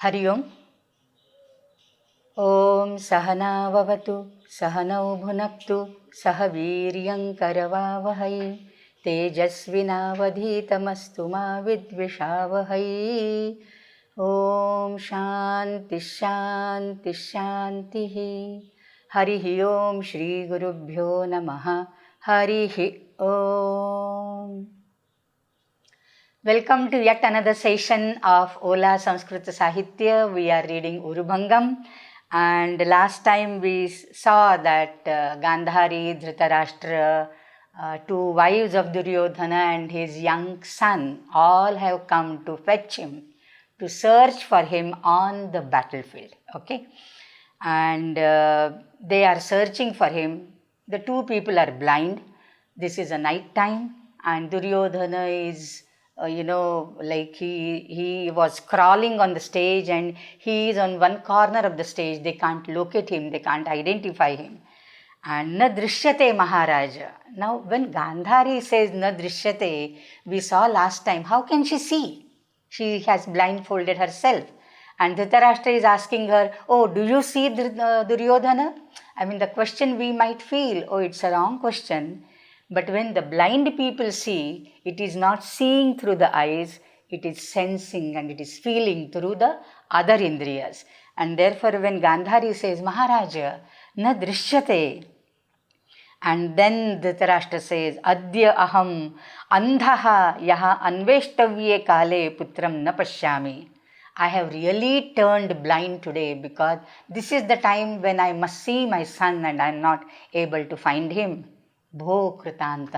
हरि ओम्। ॐ सहना भवतु सहनौ भुनक्तु सह वीर्यङ्करवावहै तेजस्विनावधीतमस्तु मा विद्विषावहै। ॐ शान्ति शान्ति शान्तिः। हरिः ॐ श्रीगुरुभ्यो नमः। हरिः ॐ। Welcome to yet another session of Ola Sanskrit Sahitya. We are reading Urubhangam, and last time we saw that Gāndhārī, dhṛtarāṣṭraḥ, two wives of Duryodhana and his young son, all have come to fetch him, to search for him on the battlefield. Okay, and they are searching for him. The two people are blind. This is a night time, and Duryodhana is like he was crawling on the stage, and he is on one corner of the stage. They can't locate him, they can't identify him. And na drishyate mahārāja. Now when Gāndhārī says na drishyate, we saw last time, how can she see? She has blindfolded herself. And Dhṛtarāṣṭra is asking her, oh, do you see Duryodhana? I mean, the question we might feel, oh, it's a wrong question. But when the blind people see, it is not seeing through the eyes, it is sensing and it is feeling through the other indriyas. And therefore when Gāndhārī says, Mahāraja, na drishyate, and then Dhṛtarāṣṭra says, Adya aham andhaha yaha anveshtavye kale putram na pashyami. I have really turned blind today because this is the time when I must see my son and I am not able to find him. Bhoktuṃ.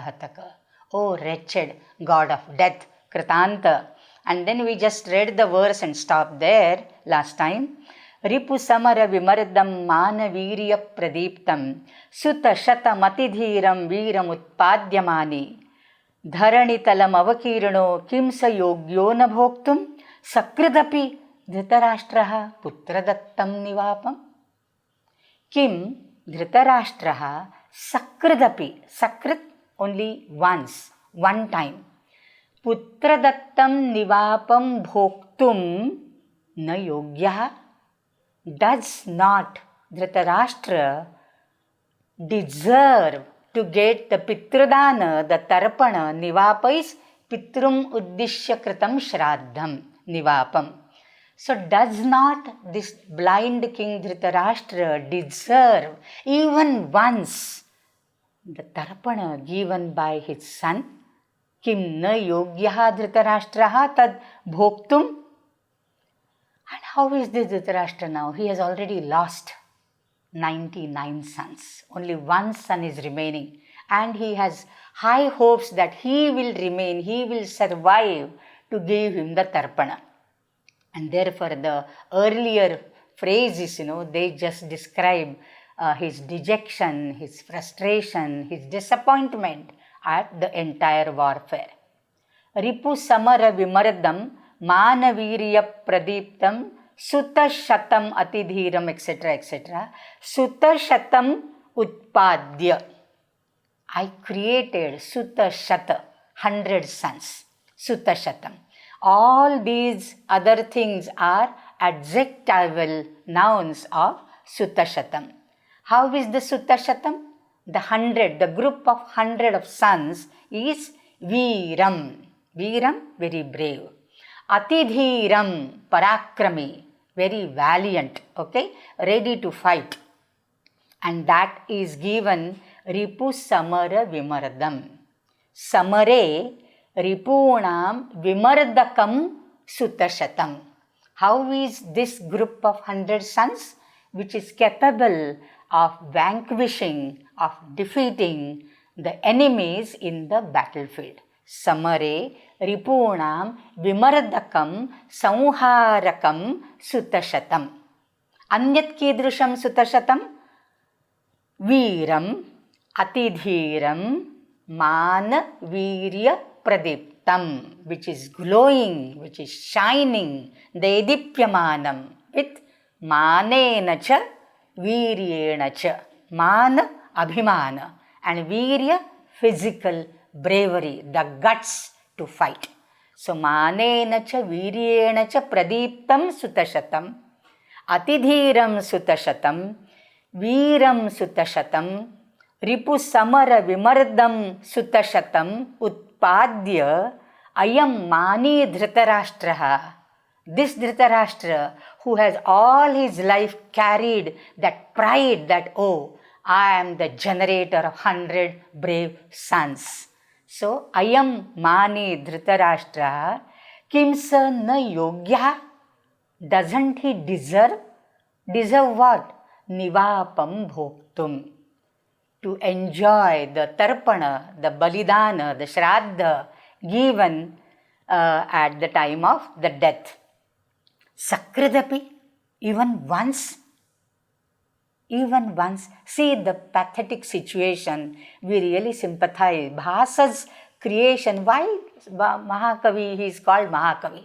Oh wretched god of death, Kritanta. And then we just read the verse and stopped there last time. Ripusamaravimardaṃ mānavīryapradīptaṃ sutaśatamatidhīraṃ vīramutpādya mānī dharaṇitalavikīrṇo kim sa yogyo na bhoktuṃ sakṛdapi dhṛtarāṣṭraḥ putradattaṃ nivāpam. Kim dhṛtarāṣṭraḥ sakṛdapi, sakrit only once, one time. Putradattaṃ nivāpam bhoktuṃ na yogya. Does not Dhṛtarāṣṭra deserve to get the pitradana, the tarpana? Nivāpa is pitrum uddishya kritam shraddham, nivāpam. So does not this blind king Dhṛtarāṣṭra deserve even once the tarpana given by his son? Kim na yogyaha Dhṛtarāṣṭraḥ tad bhoktuṃ. And how is this Dhṛtarāṣṭra now? He has already lost 99 sons. Only one son is remaining. And he has high hopes that he will remain, he will survive to give him the tarpana. And therefore the earlier phrases, they just describe his dejection, his frustration, his disappointment at the entire warfare. Ripusamaravimardaṃ mānavīryapradīptaṃ sutaśatamatidhīraṃ, etc., etc. Sutaśatamatidhīraṃ. I created sutaśata, 100 sons. Sutaśatam. All these other things are adjectival nouns of sutaśatam. How is the sutaśatam? The 100, the group of 100 of sons is vīram. Vīram, very brave. Atidhīraṃ, parakrami, very valiant, okay, ready to fight. And that is given ripusamaravimardaṃ. Samare ripunam vimardakam sutaśatam. How is this group of 100 sons, which is capable of vanquishing, of defeating the enemies in the battlefield? Samare ripunam vimardakam samharakam sutaśatam. Anyat kīdruṣam sutaśatam? Vīram atidhīraṃ mānavīryapradīptaṃ, which is glowing, which is shining, dedipyamanam, with mānena cha vīryena cha. Māna, abhimana, and vīrya, physical bravery, the guts to fight. So, mānena cha vīryena cha pradīptaṃ sutaśatam, atidhīraṃ sutaśatam, vīram sutaśatam, ripusamaravimardaṃ sutaśatam utpādya ayam mānī dhṛtarāṣṭraḥ. This Dhṛtarāṣṭra, who has all his life carried that pride that, oh, I am the generator of 100 brave sons. So, ayam mānī dhṛtarāṣṭraḥ kimsa na yogya. Doesn't he deserve? Deserve what? Nivāpam bhoktuṃ. To enjoy the tarpana, the balidana, the shraddha given at the time of the death. Sakṛdapi, even once. See the pathetic situation. We really sympathize. Bhasa's creation, why Mahakavi, he is called Mahakavi.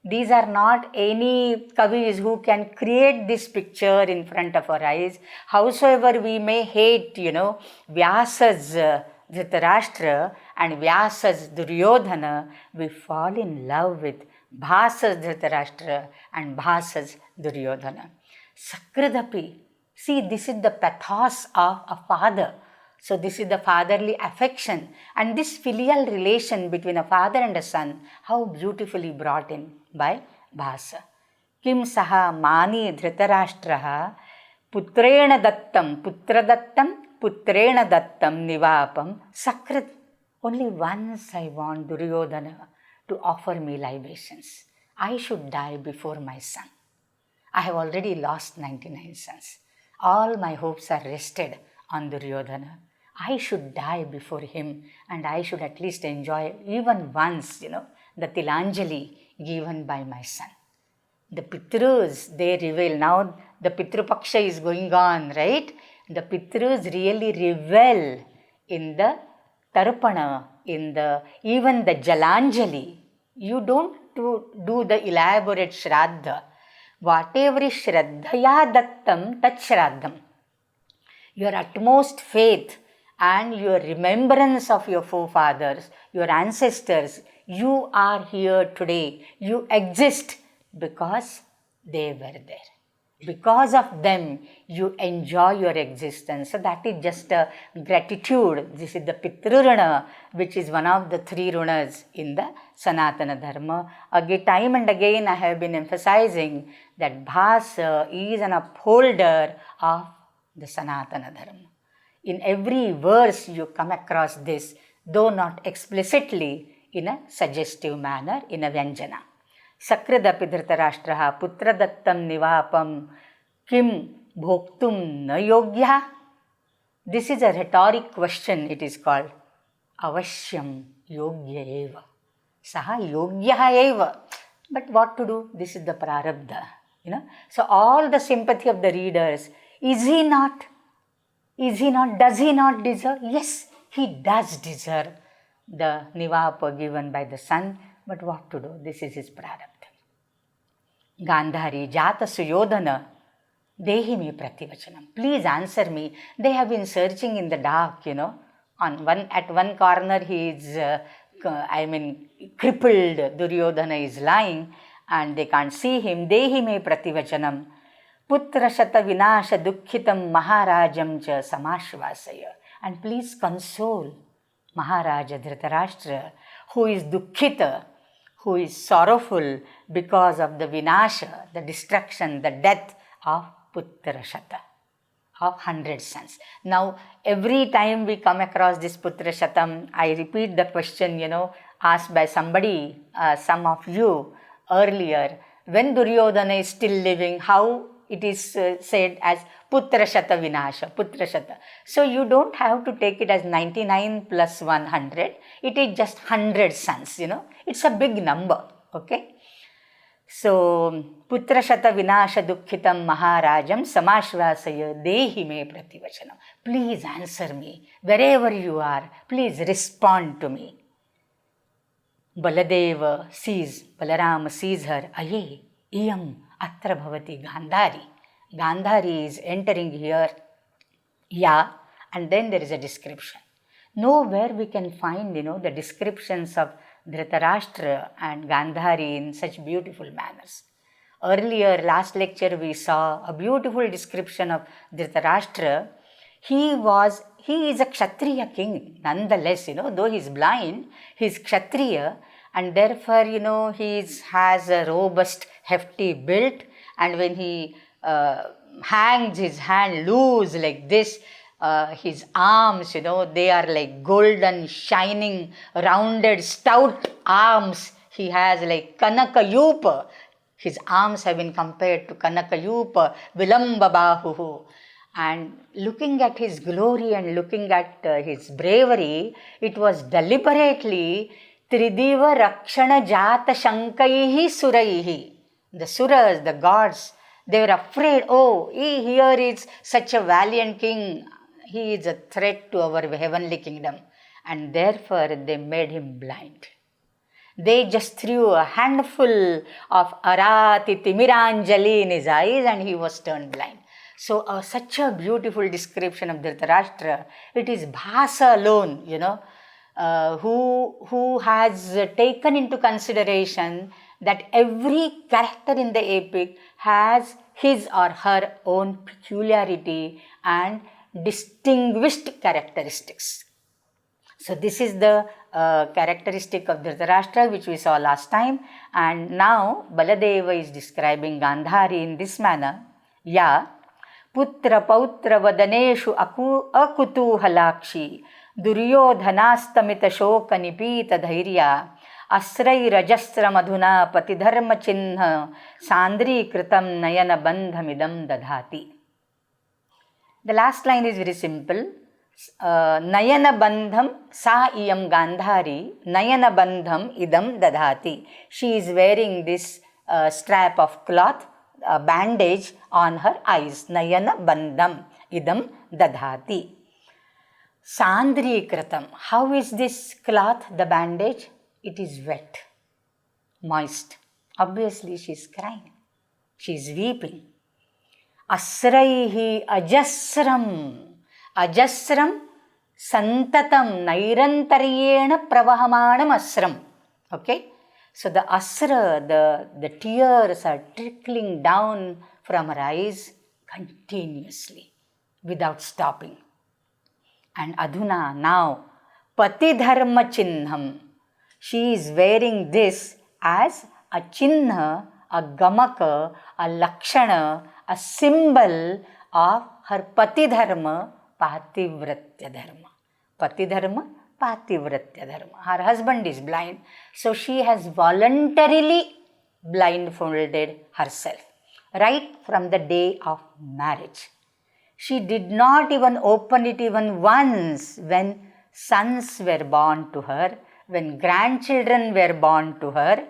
These are not any kavis who can create this picture in front of our eyes. Howsoever we may hate, Vyasa's Dhṛtarāṣṭra and Vyasa's Duryodhana, we fall in love with Bhasa's Dhṛtarāṣṭra and Bhasa's Duryodhana. Sakṛdapi. See, this is the pathos of a father. So, this is the fatherly affection. And this filial relation between a father and a son, how beautifully brought in by Bhasa. Kim saha mānī dhṛtarāṣṭraḥ putradattaṃ, putradattaṃ nivāpam sakṛd. Only once I want Duryodhana to offer me libations. I should die before my son. I have already lost 99 sons. All my hopes are rested on Duryodhana. I should die before him and I should at least enjoy even once, the tilanjali given by my son. The Pitrus, they reveal. Now the Pitrupaksha is going on, right? The Pitrus really revel in the tarpana, even the jalanjali. You don't do the elaborate shraddha. Whatever is shraddhaya dattam, tat shraddham. Your utmost faith and your remembrance of your forefathers, your ancestors, you are here today. You exist because they were there. Because of them, you enjoy your existence. So that is just a gratitude. This is the Pitrurana, which is one of the 3 runas in the Sanatana Dharma. Again, time and again, I have been emphasizing that Bhasa is an upholder of the Sanatana Dharma. In every verse, you come across this, though not explicitly, in a suggestive manner, in a Vyanjana. sakṛdapi dhṛtarāṣṭraḥ putradattaṃ nivāpam kim bhoktuṃ na yogya. This is a rhetoric question, it is called. Avashyam yogya eva. Saha yogya eva. But what to do? This is the prarabdha. So all the sympathy of the readers, is he not? Does he not deserve? Yes, he does deserve the nivāpa given by the son. But what to do? This is his prarabdha. Gāndhārī, jāta suyodhana, dehi me prativacanam. Please answer me. They have been searching in the dark, At one corner he is, crippled. Duryodhana is lying and they can't see him. Dehi me prativacanam. Putrasatavināsadukkhidaṃ mahārājaṃ cha samāśvāsaya. And please console Mahāraja Dhṛtarāṣṭra, who is dukkhita, who is sorrowful because of the vinasha, the destruction, the death of Putrasata, of 100 sons. Now, every time we come across this Putrasatam, I repeat the question, asked by somebody, some of you earlier, when Duryodhana is still living, how it is said as putrasata. So you don't have to take it as 99 plus 100. It is just 100 sons, It's a big number, okay? So, putrasatavināsadukkhidaṃ mahārājaṃ samāśvāsaya dehi me prativacanam. Please answer me. Wherever you are, please respond to me. Baladevaḥ Balarama sees her. Aye, iyamatrabhavatī gāndhārī. Gāndhārī is entering here. Yeah, and then there is a description. Nowhere we can find, the descriptions of Dhṛtarāṣṭra and Gāndhārī in such beautiful manners. Earlier, last lecture, we saw a beautiful description of Dhṛtarāṣṭra. He is a Kshatriya king, nonetheless, though he is blind, he is Kshatriya, and therefore, he has a robust, hefty build, and when he hangs his hand loose like this, his arms, they are like golden, shining, rounded, stout arms. He has like Kanakayupa. His arms have been compared to Kanakayupa, Vilambabahu. And looking at his glory and looking at his bravery, it was deliberately Tridiva Rakshana Jata Shankaihi Suraihi. The Suras, the gods, they were afraid, here is such a valiant king. He is a threat to our heavenly kingdom. And therefore they made him blind. They just threw a handful of Arati Timiranjali in his eyes and he was turned blind. So such a beautiful description of Dhṛtarāṣṭra. It is Bhasa alone, who has taken into consideration that every character in the epic has his or her own peculiarity and distinguished characteristics. So this is the characteristic of Dhṛtarāṣṭra which we saw last time, and now Baladeva is describing Gāndhārī in this manner. Ya putra pautra vadaneshu akutuhalakshi duryodhanastamita shoka nipita dhairya asrairajasra madhuna patidharma chinha sandrikritam nayana bandhamidam dadhati. The last line is very simple. Nayana bandham sa iyam Gāndhārī, Nayana bandham idam dadhati. She is wearing this strap of cloth, a bandage on her eyes. Nayana bandham idam dadhati. Sandrikritam. How is this cloth, the bandage? It is wet, moist. Obviously she is crying. She is weeping. Asraihi ajasram. Ajasram santatam nairantaryena pravahamanam asram. Okay? So the asra, the tears are trickling down from her eyes continuously without stopping. And adhuna, now, patidharma chinham. She is wearing this as a chinha, a gamaka, a lakshana, a symbol of her patidharma, pativratya dharma. Patidharma, pativratya dharma. Her husband is blind, so she has voluntarily blindfolded herself right from the day of marriage. She did not even open it even once when sons were born to her, when grandchildren were born to her.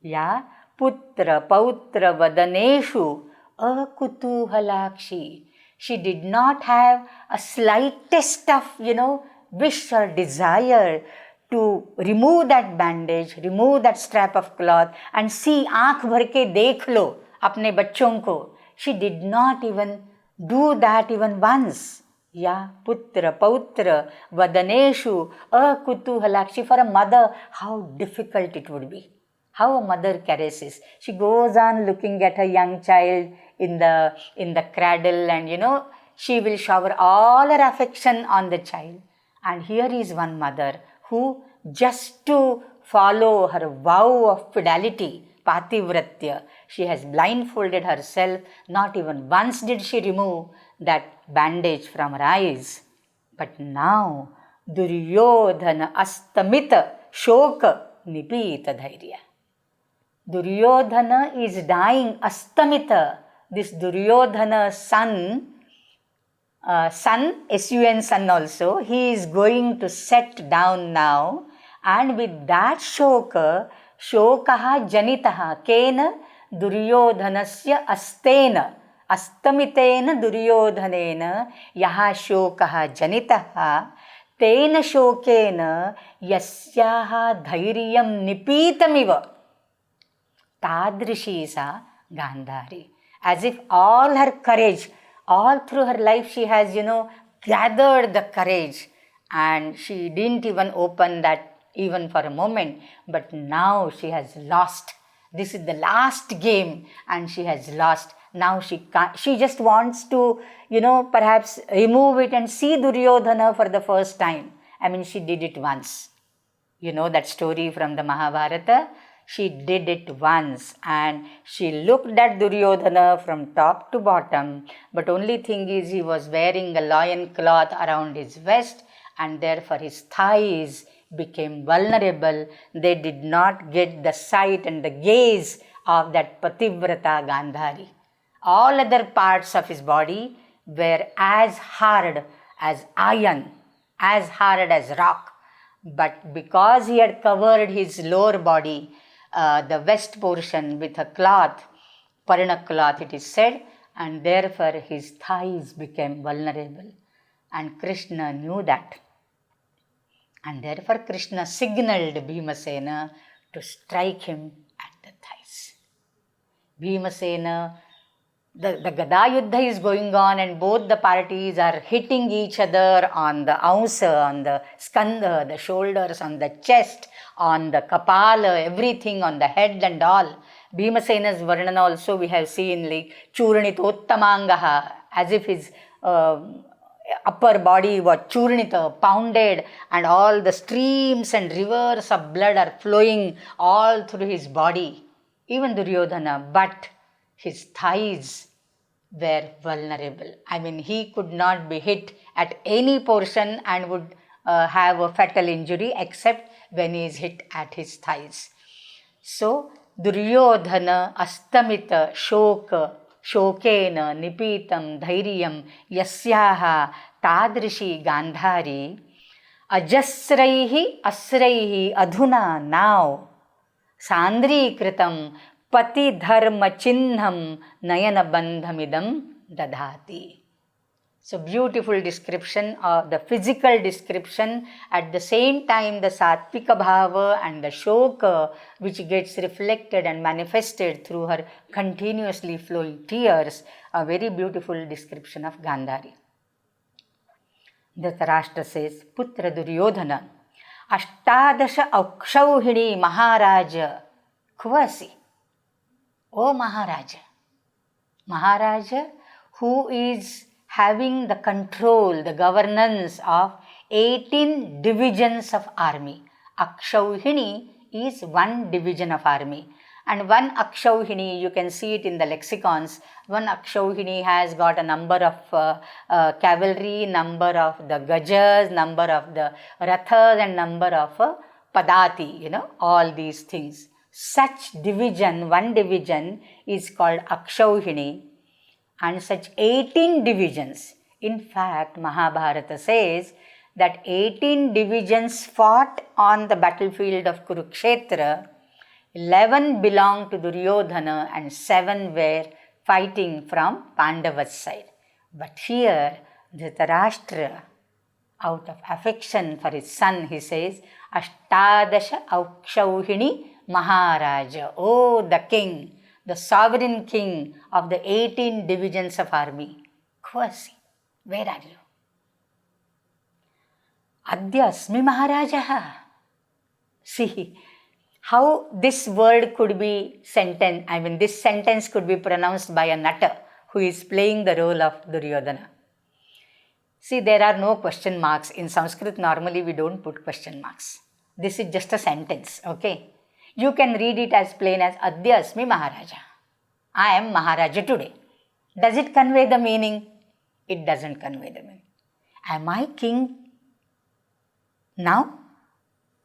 Ya putra pautra vadaneshu akutuhalakshi. She did not have a slightest of, wish or desire to remove that bandage, remove that strap of cloth and see, aankh bhar ke dekh lo apne bachon ko. She did not even do that even once. Ya putra pautra vadaneshu akutuhalakshi. For a mother, how difficult it would be. How a mother caresses. She goes on looking at her young child in the cradle and she will shower all her affection on the child. And here is one mother who, just to follow her vow of fidelity, pativratya, she has blindfolded herself. Not even once did she remove that bandage from her eyes. But now, Duryodhana astamita shoka nipita dhairya. Duryodhana is dying, astamita. This Duryodhana's son, S-U-N, son also, he is going to set down now, and with that shokaha janitaha, kena Duryodhanasya astena, astamitena Duryodhanena, yaha shokaha janitaha, tena shokena yasyaha dhairyam nipitamiva. Tadrishi sa Gāndhārī. As if all her courage, all through her life she has, gathered the courage, and she didn't even open that even for a moment. But now she has lost. This is the last game and she has lost. Now she can't, she just wants to, perhaps remove it and see Duryodhana for the first time. I mean, she did it once. You know that story from the Mahabharata? She did it once and she looked at Duryodhana from top to bottom. But only thing is, he was wearing a loin cloth around his vest and therefore his thighs became vulnerable. They did not get the sight and the gaze of that pativrata Gandhari. All other parts of his body were as hard as iron, as hard as rock. But because he had covered his lower body, the vest portion, with a cloth, parina cloth it is said, and therefore his thighs became vulnerable. And Krishna knew that. And therefore Krishna signaled Bhimasena to strike him at the thighs. Bhimasena, the Gada Yuddha is going on and both the parties are hitting each other on the ausa, on the skandha, the shoulders, on the chest, on the kapala, everything, on the head and all. Bhimasena's Varnana also we have seen like churnitottamangaha, as if his upper body was churnita, pounded, and all the streams and rivers of blood are flowing all through his body. Even Duryodhana, but his thighs were vulnerable. I mean, he could not be hit at any portion and would have a fatal injury except when he is hit at his thighs. So, Duryodhana astamita shoka shokena nipitam dhairyam yasyaha tadrishi gandhari ajasraihi asraihi adhuna now sandrikritam pati dharma chinnam nayana bandhamidam dadhati. So beautiful description of the physical description, at the same time the sattvika bhava and the shoka which gets reflected and manifested through her continuously flowing tears, a very beautiful description of Gandhari. Dhṛtarāṣṭra says, Putra Duryodhana, Ashtadasha Aukshauhini Mahāraja Kvasi. O Mahāraja, Mahāraja who is having the control, the governance of 18 divisions of army. Akshauhini is one division of army. And one Akshauhini, you can see it in the lexicons, one Akshauhini has got a number of cavalry, number of the gajas, number of the rathas, and number of padati, all these things. Such division, one division is called Akshauhini, and such 18 divisions. In fact, Mahabharata says that 18 divisions fought on the battlefield of Kurukshetra. 11 belonged to Duryodhana and 7 were fighting from Pandava's side. But here, Dhṛtarāṣṭra, out of affection for his son, he says, Ashtadasha Aukshauhini Mahāraja, O the king, the sovereign king of the 18 divisions of army. Kvasi, where are you? Adya asmi Mahārajaha. See how this word could be sentence, this sentence could be pronounced by a natta who is playing the role of Duryodhana. See, there are no question marks. In Sanskrit, normally we don't put question marks. This is just a sentence, okay? You can read it as plain as Adya asmi Mahāraja. I am Maharaja today. Does it convey the meaning? It doesn't convey the meaning. Am I king now?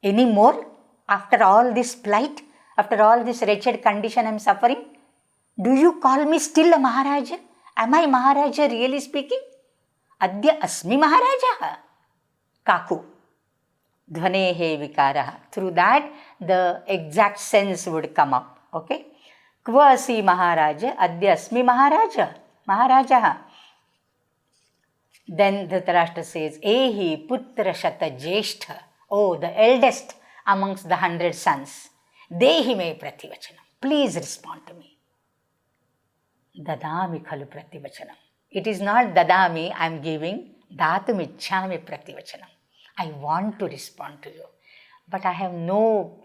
Any more? After all this plight, after all this wretched condition I am suffering? Do you call me still a Maharaja? Am I Maharaja really speaking? Adya asmi Maharaja. Kaku. Dhvanehe vikaraha. Through that, the exact sense would come up. Okay? Kvasi Mahāraja, Adya asmi Mahāraja. Mahārajaha. Then Dhṛtarāṣṭra says, Ehi putrasatavināśaduḥkhitaṃ. Oh, the eldest amongst the 100 sons. Dehi me prativacanam. Please respond to me. Dadami khalu prativacanam. It is not dadami, I am giving. Datum ichchami prativacanam. I want to respond to you. but I have no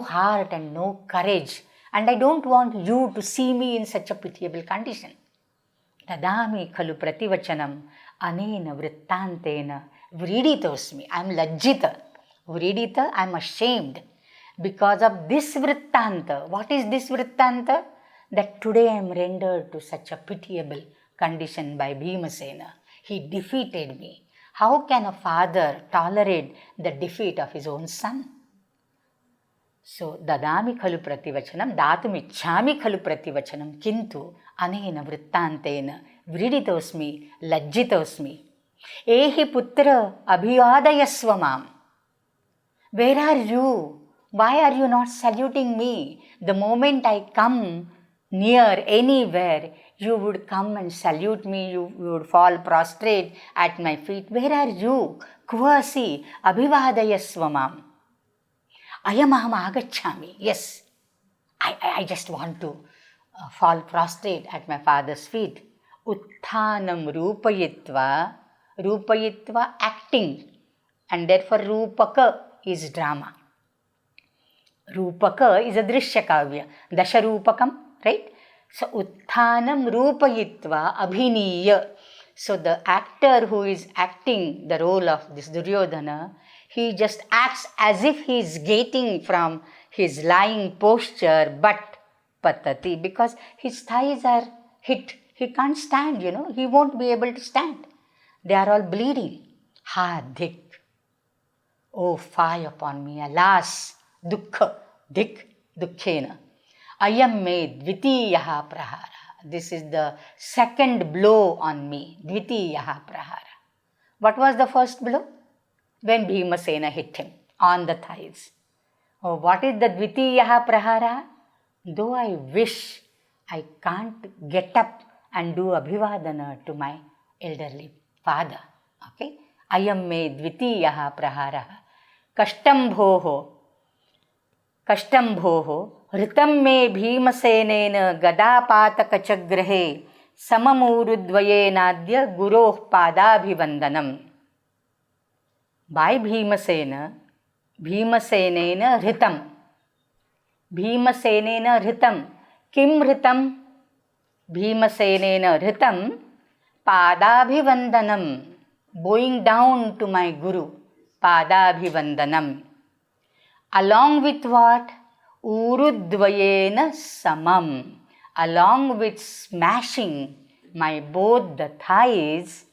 heart and no courage, and I don't want you to see me in such a pitiable condition. Dadami khalu prativacanam anena vrittantena vrīḍito'smi. I am lajjita. Vrīḍita, I am ashamed because of this vrittanta. What is this vrittanta? That today I am rendered to such a pitiable condition by Bhimasena. He defeated me. How can a father tolerate the defeat of his own son? So, dadami khalu prativachanam, datumicchami khalu prativachanam, kintu anena vrittantena vrīḍito'smi lajjito'smi. Ehi putra abhivādayasva mam. Where are you? Why are you not saluting me? The moment I come near anywhere, you would come and salute me, you would fall prostrate at my feet. Where are you? Kvasi abhivādayasva mam. Ayamaham agacchami. Yes, I just want to fall prostrate at my father's feet. Utthanam rupayitva acting, and therefore rupaka is drama. Rupaka is a drishya kavya, dasharupakam, right? So utthanam rupayitva abhiniya. So the actor who is acting the role of this Duryodhana, he just acts as if he is gating from his lying posture, but patati, because his thighs are hit. He can't stand, he won't be able to stand. They are all bleeding. Ha, dik. Oh, fie upon me, alas, dukkha, dik, dukkhena. Ayam me dvitiyaha prahara. This is the second blow on me, dvitiyaha prahara. What was the first blow? When Bhimasena hit him on the thighs. Oh, what is the dvitiyaha prahara? Though I wish, I can't get up and do abhivadana to my elderly father. Okay? Ayam me dvitiyaha prahara. Kashtam bhoho ritam me bhimasenena gadapatakachagrahe samamurudvayenadya guroh padabhivandanam. By Bhimasenena ritam. Bhimasenena ritam. Kim ritam? Bhimasenena ritam padabhivandanam. Bowing down to my guru. Padabhivandanam. Along with what? Urudvayena samam. Along with smashing my both the thighs,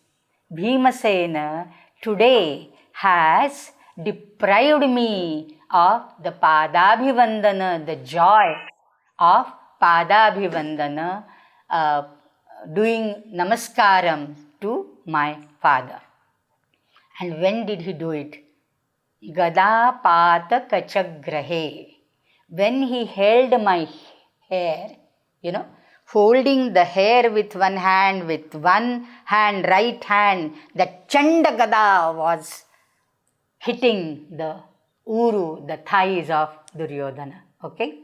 Bhimasena today has deprived me of the padabhivandana, the joy of padabhivandana, doing namaskaram to my father. And when did he do it? Gadapata kachagrahe. When he held my hair, holding the hair with one hand, right hand, the Chanda Gada was hitting the uru, the thighs of Duryodhana. Okay?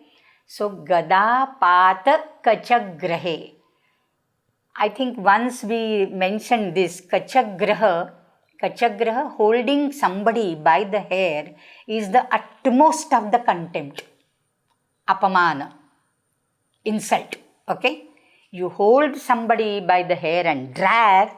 So, Gadapata kachagrahe. I think once we mentioned this, kachagraha, holding somebody by the hair, is the utmost of the contempt. Apamana, insult. Okay? You hold somebody by the hair and drag.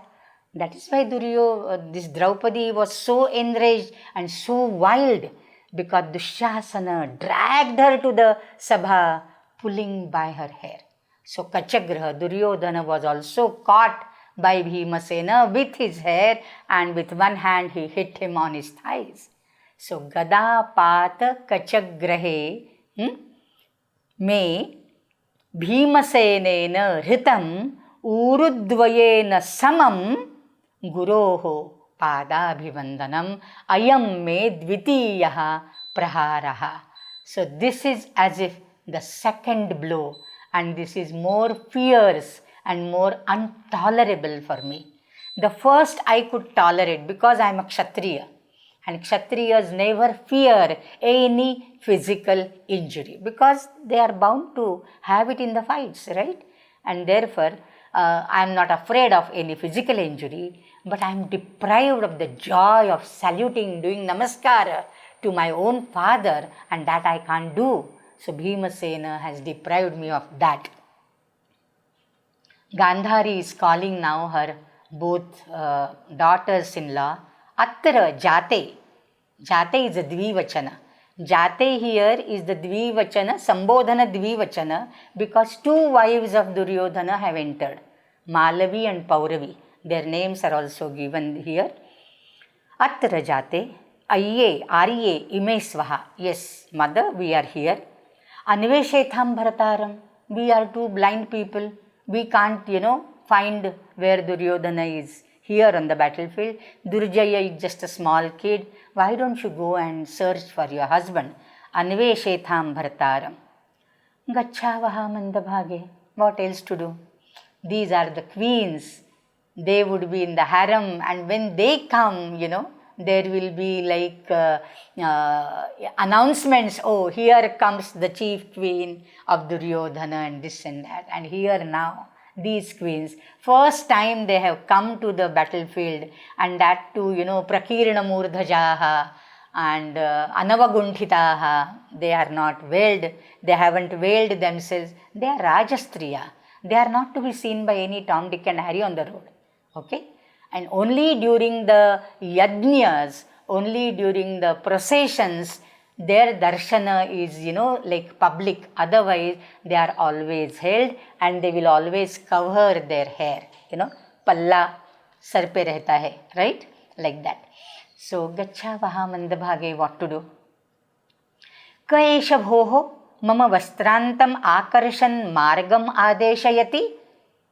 That is why this Draupadi was so enraged and so wild, because Dushasana dragged her to the sabha, pulling by her hair. So Kachagraha, Duryodhana was also caught by Bhimasena with his hair, and with one hand he hit him on his thighs. So Gada Pata Kachagrahe me Bhimasenena ritam urudvayena samam guroho padabhivandanam ayam me dvitiyaha praharaha. So this is as if the second blow, and this is more fierce and more intolerable for me. The first I could tolerate because I am a Kshatriya, and Kshatriyas never fear any physical injury because they are bound to have it in the fights, right? And therefore, I am not afraid of any physical injury, but I am deprived of the joy of saluting, doing namaskara to my own father, and that I can't do. So Bhimasena has deprived me of that. Gāndhārī is calling now her both daughters-in-law. Atra jāte. Jāte is a dvivachana. Jāte here is the dvivachana, sambodhana dvivachana, because two wives of Duryodhana have entered, Malavi and Pauravi. Their names are also given here. Atra jāte, ayye, arye, ime svaha. Yes, mother, we are here. Anveshetham bharataram. We are two blind people. We can't, find where Duryodhana is. Here on the battlefield, Durjaya is just a small kid. Why don't you go and search for your husband? Anveshetham bharataram. Gacchavaha mandabhāge. What else to do? These are the queens. They would be in the harem, and when they come, there will be like announcements. Oh, here comes the chief queen of Duryodhana and this and that. And here now, these queens, first time they have come to the battlefield, and that too, prakirnamurdhajaha and anavagunthitaha. They are not veiled. They haven't veiled themselves. They are rajastriya. They are not to be seen by any Tom, Dick and Harry on the road. Okay? And only during the yajnas, only during the processions, their darshana is, like public. Otherwise, they are always held, and they will always cover their hair. Palla sar pe rehta hai, right? Like that. So, gaccha vaha mandabhage, what to do? Kaesha bhoho mama vastrantam akarshan margam adeshayati.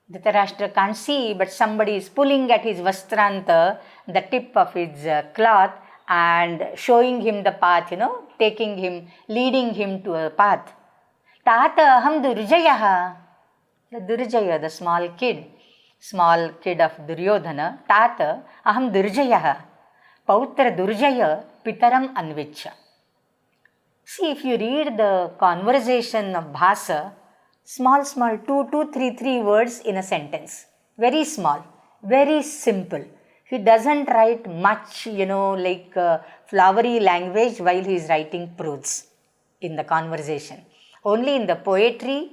Dhṛtarāṣṭra can't see, but somebody is pulling at his vastranta, the tip of his cloth, and showing him the path, taking him, leading him to a path. Tāta aham durjayaha. The Durjaya, the small kid of Duryodhana. Tāta aham durjayaha. Pautra durjaya pitaram anvicha. See, if you read the conversation of Bhasa, small, two, three words in a sentence. Very small, very simple. He doesn't write much, like flowery language while he is writing prose in the conversation. Only in the poetry,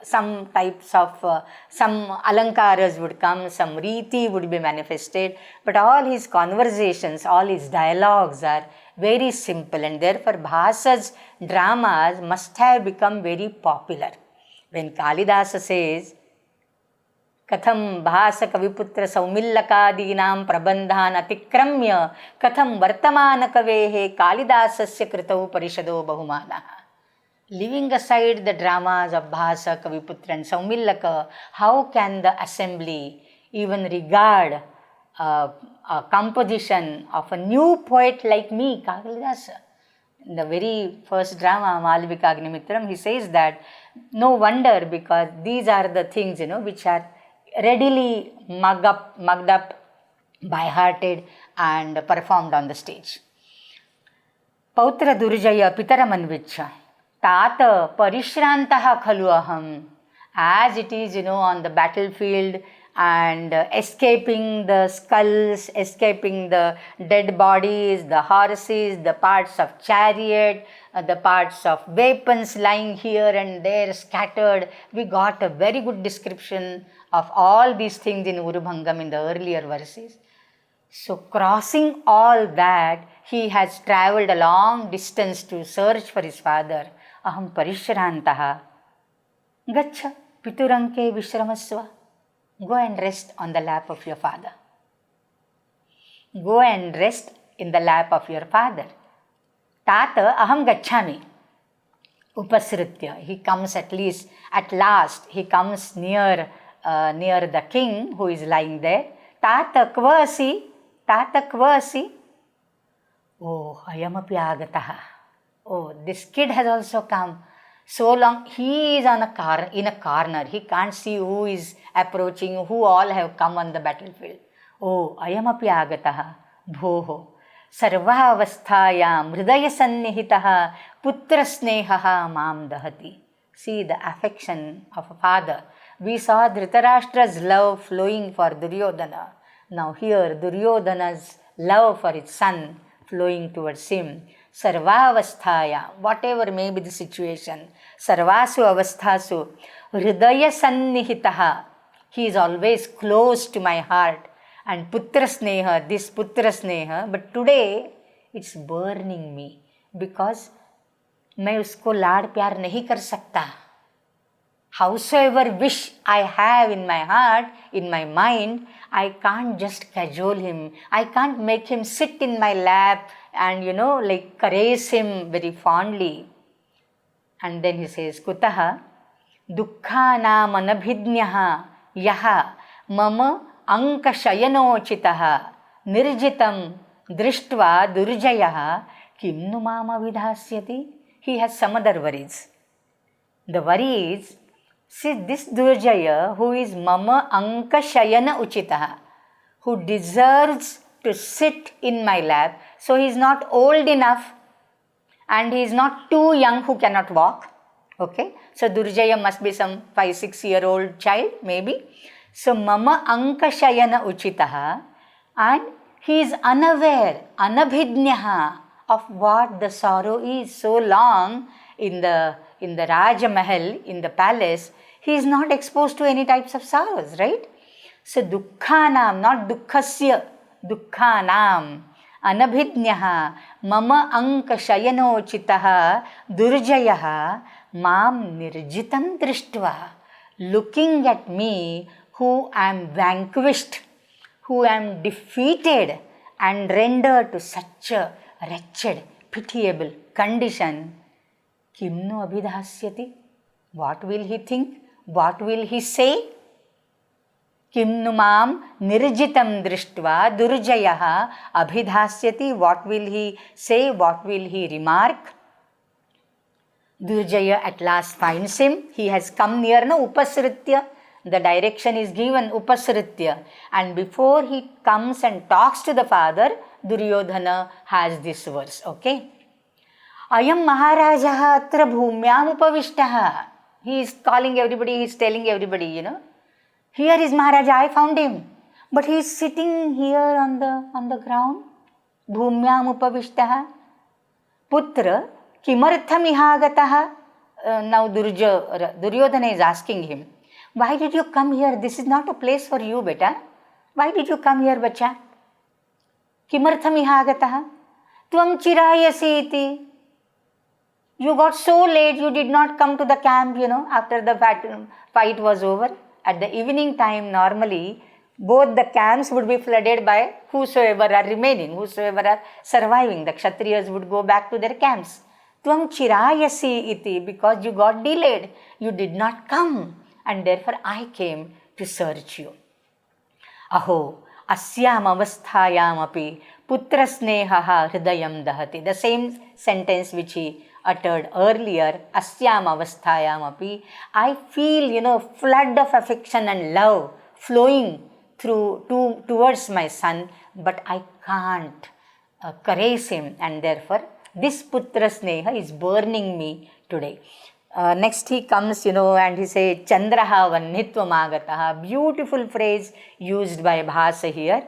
some types of, some alankaras would come, some riti would be manifested, but all his conversations, all his dialogues are very simple, and therefore Bhasa's dramas must have become very popular. When Kalidasa says, Katham bhasa kaviputra saumillakādīnām prabandhān atikramya katham vartamāna kavehe Kalidasasya kritau parishado bahumānaha. Leaving aside the dramas of Bhasa, Kaviputra and Saumillaka, how can the assembly even regard a composition of a new poet like me, Kalidasa? In the very first drama, Malavikagnimitra, he says that no wonder, because these are the things, which are readily mugged up, by-hearted and performed on the stage. Pautra Durjaya Pitaramanvicha. Tāta parishrantaha khalu aham. As it is, on the battlefield and escaping the skulls, escaping the dead bodies, the horses, the parts of chariot, the parts of weapons lying here and there scattered. We got a very good description of all these things in Urubhangam in the earlier verses. So crossing all that, he has travelled a long distance to search for his father. Aham parishrantaha. Gaccha pituranke vishramasva. Go and rest on the lap of your father. Go and rest in the lap of your father. Tata aham gacchami. Upasritya. He comes at last, he comes near the king who is lying there. Tata kvasi. Tata kvasi. Oh, ayamapi agataha. Oh, this kid has also come. So long, he is in a corner. He can't see who is approaching, who all have come on the battlefield. Oh, ayamapi agataha. Bhoho. Sarvavasthayam hridaya sannihitaha putrasnehaha mam dahati. See the affection of a father. We saw Dhṛtarāṣṭra's love flowing for Duryodhana. Now here, Duryodhana's love for his son flowing towards him. Sarvavasthaya, whatever may be the situation, sarvasu avasthasu, hridaya sannihitaha, he is always close to my heart. And putra sneha, this putra sneha, but today it's burning me because मैं उसको लाड़ प्यार नहीं कर सकता. Howsoever wish I have in my heart, in my mind, I can't just cajole him. I can't make him sit in my lap and, like caress him very fondly. And then he says, Kutaha dukkhanam anabhidnyaha yaha mama ankashayanochitaha nirjitam drishtva durjayaha kimnu mama vidhasyati. He has some other worries. The worry is, see, this Durjaya, who is Mama Anka Shayana Uchitaha, who deserves to sit in my lap, so he is not old enough and he is not too young who cannot walk. Okay, so Durjaya must be some 5-6-year-old child, maybe. So Mama Anka Shayana Uchitaha, and he is unaware, anabhidnyaha, of what the sorrow is. So long in the Raja Mahal, in the palace, he is not exposed to any types of sorrows, right? So dukkhanam, not dukkhasya, dukkhanam, anabhidnyaha, mama anka shayanochitaha, durjayaha, mam nirjitam drishtva, looking at me who am vanquished, who am defeated and rendered to such a wretched, pitiable condition. Kimnu abhidhasyati? What will he think? What will he say? Kimnu mam nirjitam drishtva durjayaha abhidhasyati? What will he say? What will he remark? Durjaya at last finds him. He has come near, no, upasritya. The direction is given, upasritya. And before he comes and talks to the father, Duryodhana has this verse, okay? Ayam mahārājaṃ atra bhūmyam upavishtaha. He is calling everybody, he is telling everybody, Here is Maharaja, I found him. But he is sitting here on the ground. Bhūmyam upavishtaha. Putra kimartham ihagataha. Now Duryodhana is asking him, why did you come here? This is not a place for you, beta. Why did you come here, bacha? Kimartham ihagataha. Tvam chirayasi iti. You got so late, you did not come to the camp, after the fight was over. At the evening time, normally, both the camps would be flooded by whosoever are remaining, whosoever are surviving. The Kshatriyas would go back to their camps. Tvam chirayasi iti, because you got delayed. You did not come. And therefore, I came to search you. Aho, asyam avasthayam api putrasnehaha hridayam dahati. The same sentence which he uttered earlier, asyam avasthayam api, I feel, flood of affection and love flowing towards my son, but I can't caress him, and therefore this putra sneha is burning me today. Next he comes, and he says, Chandraha vannitvam. Beautiful phrase used by Bhasa here.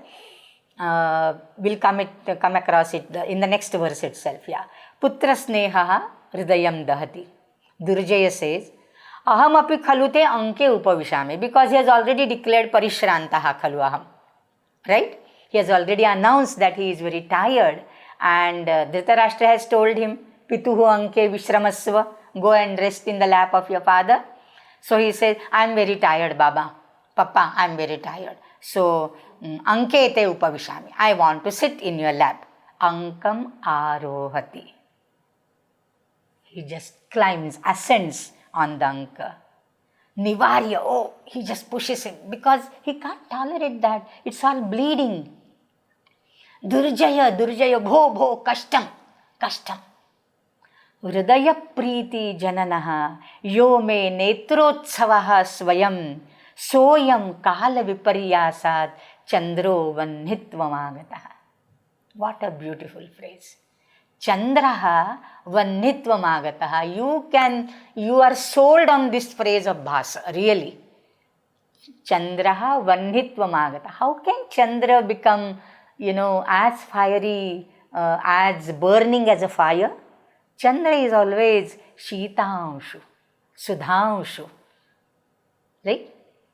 We'll come across it in the next verse itself. Yeah. Putra sneha hridayam dahati. Durjaya says, aham api khalute anke upavishami. Because he has already declared parishrantaha khalu aham. Right? He has already announced that he is very tired. And dhṛtarāṣṭra has told him, pituhu anke vishramasva. Go and rest in the lap of your father. So he says, I am very tired, Baba. Papa, I am very tired. So, ankete upavishami. I want to sit in your lap. Ankam arohati. He just climbs, ascends on the anka. Nivarya, he just pushes him because he can't tolerate that. It's all bleeding. Durjaya, bho, kashtam. Hridaya prīti jananaha yo me netrotsavaha svayam soyam kala viparyasat chandro vannitvam. What a beautiful phrase. Chandraha vannitvam. You are sold on this phrase of Bhasa, really. Chandraha vannitvam. How can Chandra become, as fiery as burning as a fire, Chandra is always Shītāṅshu, Sudhāṅshu, right?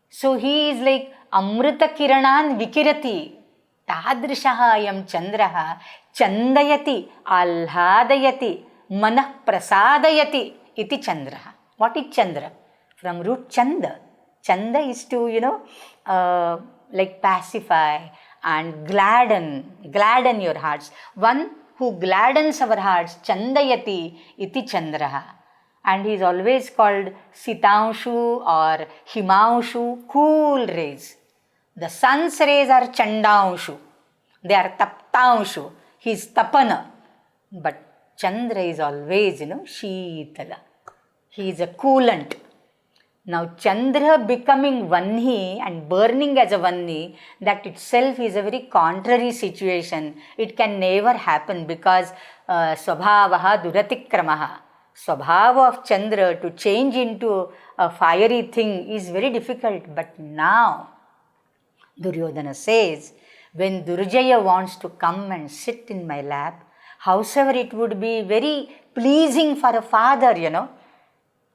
So he is like Amrita Kiranan Vikirati, Tadrishaha ayam Chandraha, Chandayati, Alhadayati, Manah Prasadayati, iti Chandraha. What is Chandra? From root Chanda. Chanda is to, like pacify and gladden your hearts. One who gladdens our hearts, Chandayati, iti Chandraha. And he is always called Sitanshu or Himanshu, cool rays. The sun's rays are Chandanshu. They are Taptanshu. He is Tapana. But Chandra is always, Sheetala. He is a coolant. Now Chandra becoming Vanni and burning as a Vanni, that itself is a very contrary situation. It can never happen because Swabhavaha Duratikramaha. Swabhava of Chandra to change into a fiery thing is very difficult. But now Duryodhana says, when Durjaya wants to come and sit in my lap, howsoever it would be very pleasing for a father,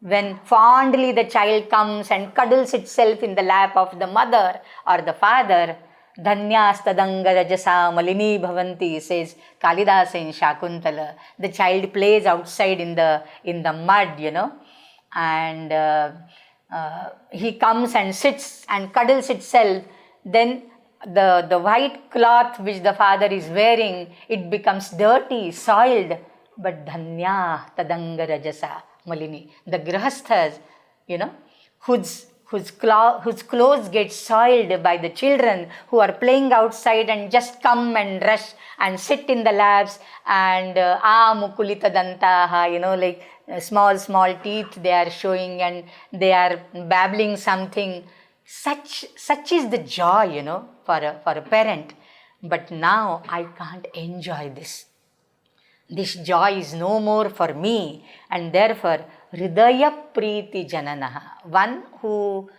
when fondly the child comes and cuddles itself in the lap of the mother or the father, Dhanyastadanga malini bhavanti, says Kalidasa in Shakuntala. The child plays outside in the mud, and he comes and sits and cuddles itself. Then the white cloth which the father is wearing, it becomes dirty, soiled. But Dhanya Tadanga Rajasa Malini, the grihasthas, whose clothes get soiled by the children who are playing outside and just come and rush and sit in the laps and mukulita dantaha, like small teeth they are showing and they are babbling something. Such is the joy, for a parent. But now I can't enjoy this. This joy is no more for me, and therefore Hridaya Preeti Jananaha, one who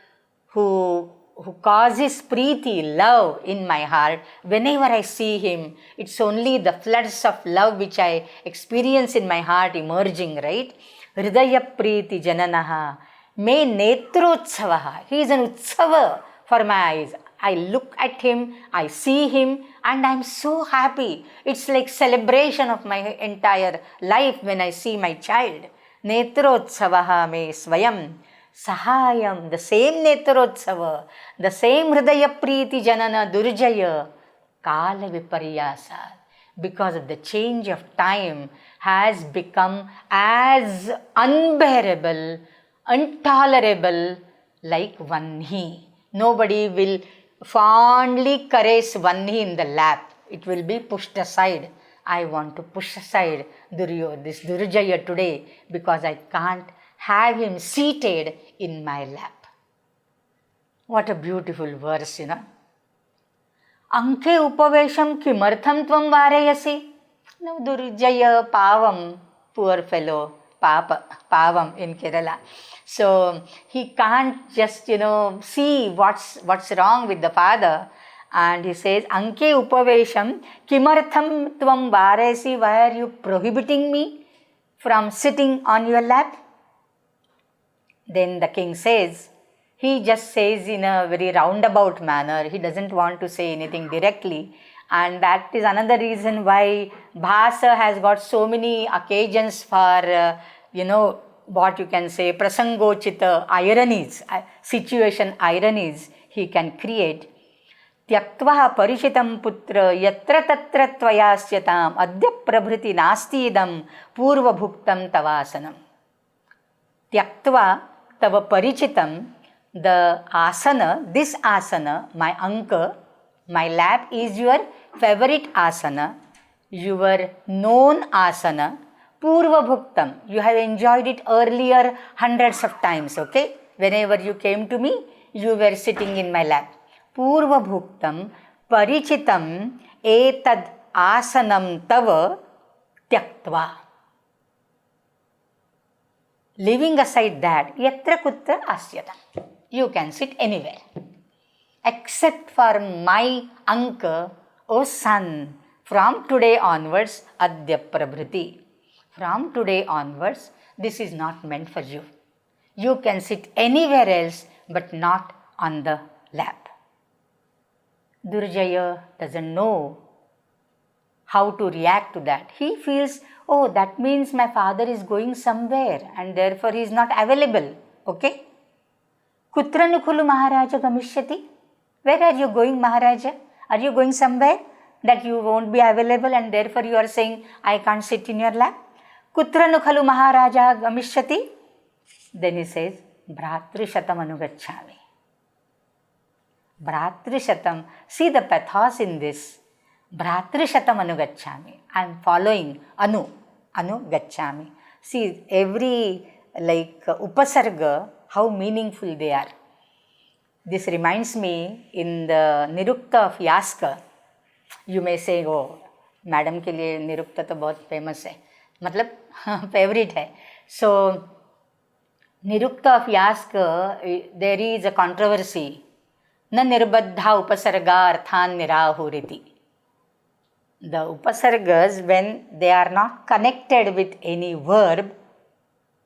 causes preeti, love in my heart. Whenever I see him, it's only the floods of love which I experience in my heart emerging, right? Hridaya Preeti Jananaha, Me Netrotsavaha, he is an utsava for my eyes. I look at him, I see him, and I'm so happy. It's like celebration of my entire life when I see my child. Netrotsavaha me swayam sahayam, the same Netrotsava, the same Hridaya Preeti Janana Durjaya, Kala Viparyasa, because of the change of time, has become as unbearable, intolerable like Vanni. Nobody will fondly caress Vanni in the lap. It will be pushed aside. I want to push aside this Durjaya today because I can't have him seated in my lap. What a beautiful verse, Anke upavesham kimartham tvam varayasi. Now Durjaya pavam, poor fellow, pavam in Kerala. So he can't just, see what's wrong with the father. And he says, Anke upavesham kimartham tvam varayasi, why are you prohibiting me from sitting on your lap? Then the king says, he just says in a very roundabout manner, he doesn't want to say anything directly. And that is another reason why Bhasa has got so many occasions for, what you can say, prasangochita ironies, situation ironies he can create. Tyaktva parishitam putra yatra tatra tvayasyatam adya prabhriti nasti idam purva bhoktuṃ tavasanam. Tyaktva tava parichitam, the asana, this asana, my anka, my lap is your favorite asana, your known asana, purva bhoktuṃ. You have enjoyed it earlier hundreds of times, okay? Whenever you came to me, you were sitting in my lap. Purva bhoktuṃ parichitam etad asanam tava tyaktva. Leaving aside that, yatra kutra asyatam. You can sit anywhere. Except for my anka, O son, From today onwards, adya prabhriti. From today onwards, this is not meant for you. You can sit anywhere else, but not on the lap. Durjaya doesn't know how to react to that. He feels, oh, that means my father is going somewhere and therefore he is not available. Okay? Kutra nu khulu Mahāraja gamishyati? Where are you going, Maharaja? Are you going somewhere that you won't be available and therefore you are saying, I can't sit in your lap? Kutra nu khalu Mahāraja gamishyati? Then he says, Bhratrishatam anugacchami. Bhratrishatam. See the pathos in this. Bhratrishatam anugacchami. I am following anu gacchami. See every upasarga, how meaningful they are. This reminds me in the nirukta of yaska. You may say, oh, madam के लिए निरुक्ता तो बहुत famous है, मतलब favorite है. So nirukta of yaska, there is a controversy. Na nirbadha upasarga arthan nirahuriti. The upasargas, when they are not connected with any verb,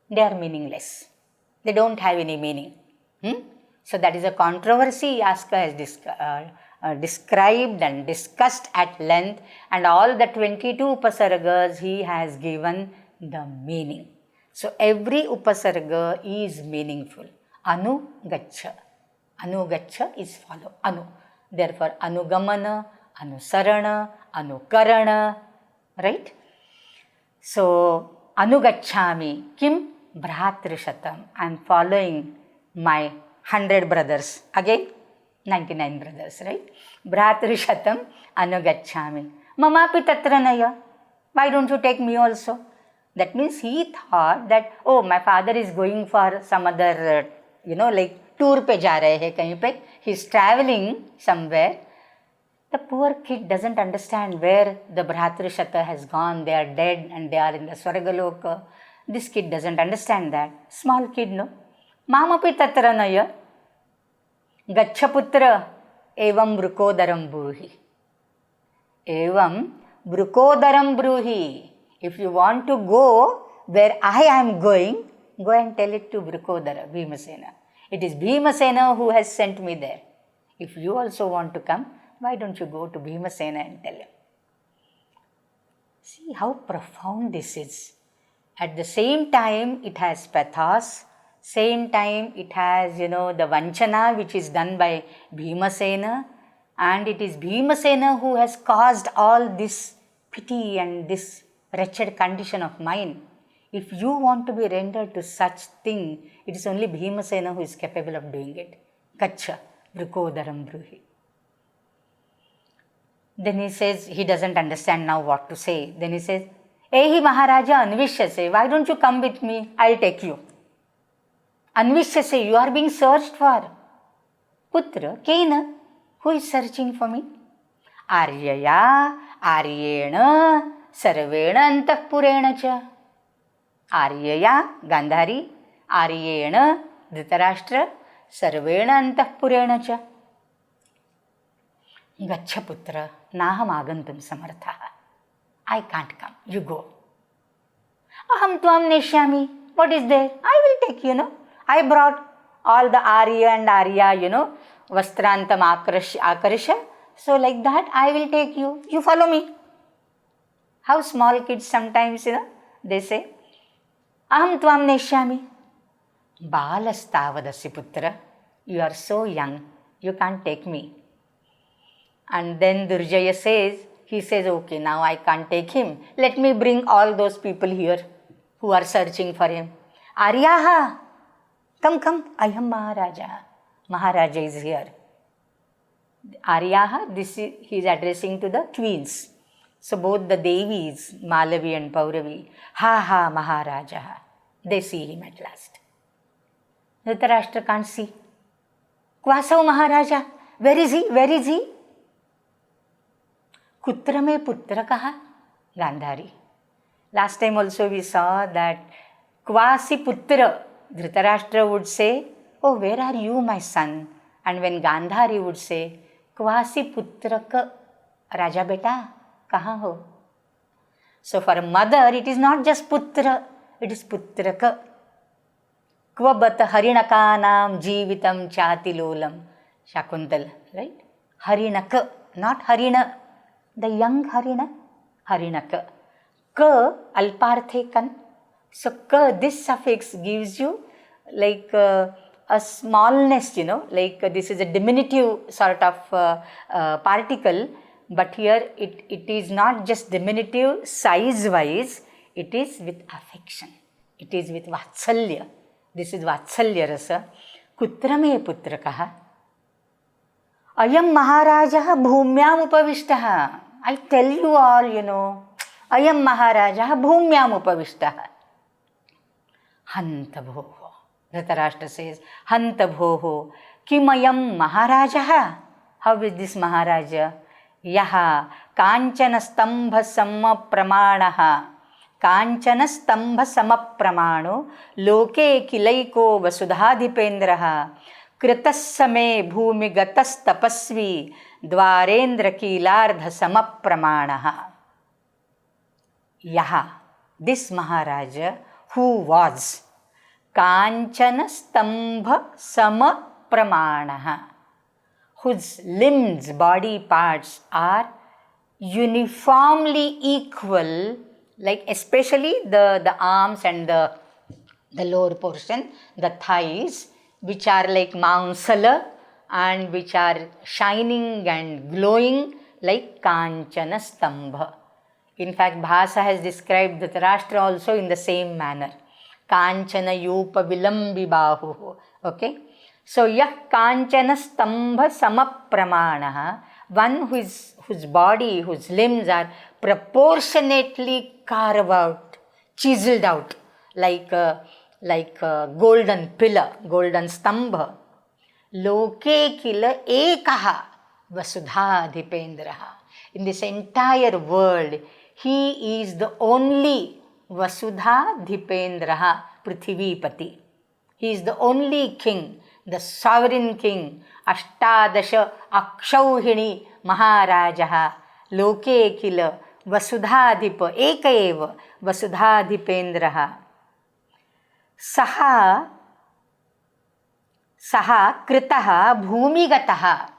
they are meaningless. They don't have any meaning. So that is a controversy Yaska has described and discussed at length, and all the 22 upasargas he has given the meaning. So every upasarga is meaningful. Anu gaccha. Anu gaccha is follow. Anu. Therefore, anugamana, anusarana, anukarana. Right? So, anugacchami. Kim? Bhratrishatam. I am following my 100 brothers. Again, 99 brothers. Right? Bhratrishatam anugacchami. Mamapi tatranaya. Why don't you take me also? That means he thought that, oh, my father is going for some other, tour pe ja rahe hai kahin pe. He is traveling somewhere. The poor kid doesn't understand where the Bhratrishata has gone. They are dead and they are in the Swargaloka. This kid doesn't understand that. Small kid, no? Mamapi tatranaya. Gacchaputra evam brukodaram bruhi. Evam brukodaram bruhi. If you want to go where I am going, go and tell it to Brukodara, Bhimasena. It is Bhimasena who has sent me there. If you also want to come, why don't you go to Bhimasena and tell him? See how profound this is. At the same time, it has pathos. Same time, it has, the vanchana which is done by Bhimasena. And it is Bhimasena who has caused all this pity and this wretched condition of mine. If you want to be rendered to such thing, it is only Bhimasena who is capable of doing it. Gaccha, Brukodaram Bruhi. Then he says, he doesn't understand now what to say. Then he says, Ehi Maharaja Anvishyase, why don't you come with me? I'll take you. Anvishyase, you are being searched for. Putra, Kena, who is searching for me? Aryaya, Aryena, Sarvena Antahpurena cha. Aryaya, gāndhārī, Aryena, dhṛtarāṣṭra, Sarvena Antahpurena cha. Gaccha putra, naham agantum samarthaha. I can't come, you go. Aham tvam neshyami. What is there? I will take, I brought all the Arya and Arya, vastrantam akarisha. So like that, I will take you. You follow me. How small kids sometimes, they say, Aham tvam neshyami. Balastavadasi putra. You are so young. You can't take me. And then Durjaya says, he says, okay, now I can't take him. Let me bring all those people here who are searching for him. Aryaha, come, I am Mahāraja. Mahāraja is here. Aryaha, he is addressing to the queens. So both the devis, Malavi and Pauravi, ha, Mahāraja. They see him at last. Dhṛtarāṣṭra can't see. Kvasau Mahāraja, where is he? Kutra me putra kaha? Gāndhārī. Last time also we saw that Kvasi putra, Dhṛtarāṣṭra would say, oh, where are you, my son? And when Gāndhārī would say, Kvasi putra ka, Raja beta, kahan ho? So for a mother, it is not just putra, it is putraka. Kvabata harinakanam jeevitam chatilolam. Shakuntala, right? Harinaka, not harina, the young harina, harinaka. Ka, alparthe kan. So ka, this suffix gives you like a smallness, like this is a diminutive sort of particle, but here it is not just diminutive size wise, it is with affection, it is with vatsalya. This is vatsalya rasa. Kutrame putrakaha. Ayam mahārājaḥ bhūmyam upavishtaḥ. I tell you all, Ayam mahārājaḥ bhūmyam upavishtaḥ. Hanta bhoho. Dhṛtarāṣṭra says, Hanta bhoho. Kimayam mahārājaḥ. How is this Mahāraja? Yaha kāñcana stambha samapramāṇah. Kāñcana stambha samapramāణo loke kilaiko vasudhādhipendraha. Kritasame bhūmi gatas tapasvi dvārendra kilardha samapramāṇah. Yaha, this Mahāraja who was Kāñcana stambha samapramāṇah, whose limbs, body parts are uniformly equal, like especially the arms and the lower portion, the thighs, which are like mansala and which are shining and glowing like Kāñcana stambha. In fact, Bhasa has described Dhṛtarāṣṭra also in the same manner. Kāñcana yopa vilambi bahu. Okay. So, yah Kāñcana stambha samapramāṇah, one whose body, whose limbs are proportionately carved out, chiseled out, like a golden pillar, golden stambha. Loke kila ekaha vasudhādhipendraha. In this entire world, he is the only vasudhādhipendraha prithivīpati. He is the only king, the sovereign king, ashtādasha akshauhini mahārājaḥ, loke kila vasudhādhipa eka eva vasudhādhipendraha. Saha kritaha bhūmigataha.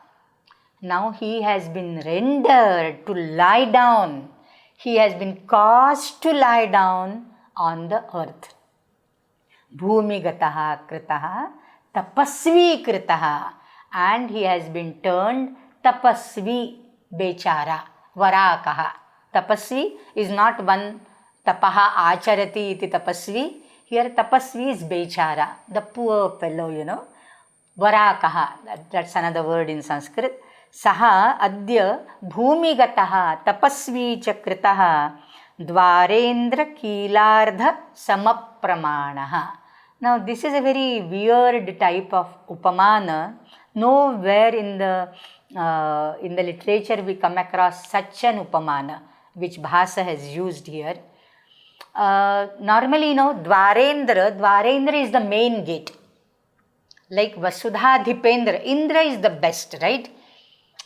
Now he has been rendered to lie down. He has been caused to lie down on the earth. Bhūmigataha kritaha tapasvi kritaha. And he has been turned tapasvi, bechara, varakaha. Tapasvi is not one tapaha acharati iti tapasvi. Here tapasvi is bechara, the poor fellow, Varakaha, that's another word in Sanskrit. Saha adya bhūmigataha tapasvi chakritaha dvārendra kilardha samapramāṇah. Now this is a very weird type of upamana. Nowhere in the literature we come across such an upamana which Bhasa has used here. Normally, Dvārendra is the main gate. Like Vasudhādhipendra, Indra is the best, right?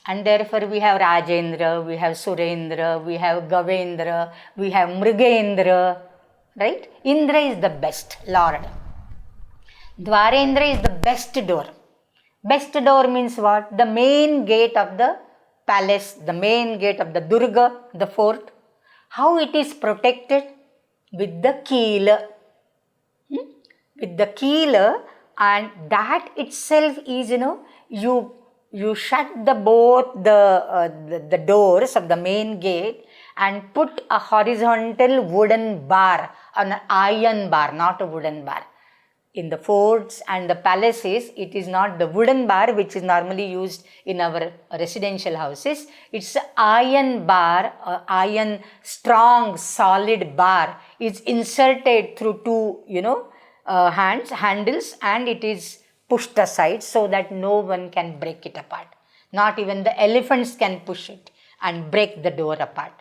And therefore we have Rajendra, we have Surendra, we have Gavendra, we have Mrigendra, right? Indra is the best Lord. Dvārendra is the best door. Best door means what? The main gate of the palace, the main gate of the Durga, the fort. How it is protected? With the keela. With the keela, and that itself is, you shut both the doors of the main gate and put a horizontal wooden bar, an iron bar, not a wooden bar. In the forts and the palaces, it is not the wooden bar which is normally used in our residential houses. It's an iron bar, iron strong solid bar is inserted through two, handles, and it is pushed aside so that no one can break it apart. Not even the elephants can push it and break the door apart.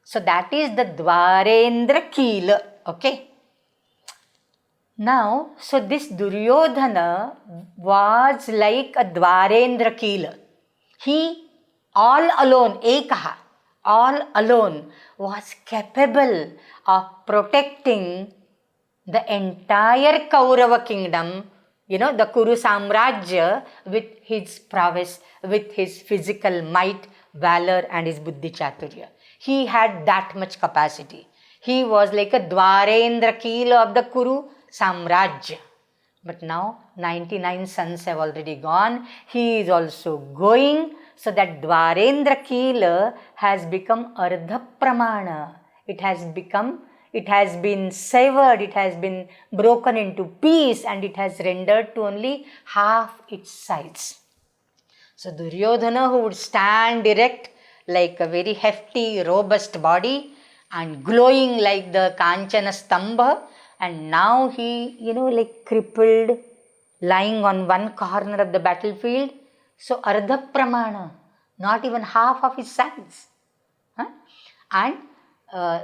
So that is the Dvārendra Keela. Okay. Now, so this Duryodhana was like a Dvārendra Keela. He all alone, ekaha, all alone, was capable of protecting the entire Kaurava kingdom, the Kuru Samrajya, with his prowess, with his physical might, valor and his buddhi chaturya. He had that much capacity. He was like a Dwarendra Kila of the Kuru Samrajya. But now 99 sons have already gone. He is also going. So that Dwarendra Kila has become Ardha Pramana. It has been severed, it has been broken into piece, and it has rendered to only half its size. So Duryodhana, who would stand erect like a very hefty, robust body and glowing like the Kanchana Stambha, and now he, like crippled, lying on one corner of the battlefield. So Ardha Pramana, not even half of his size. And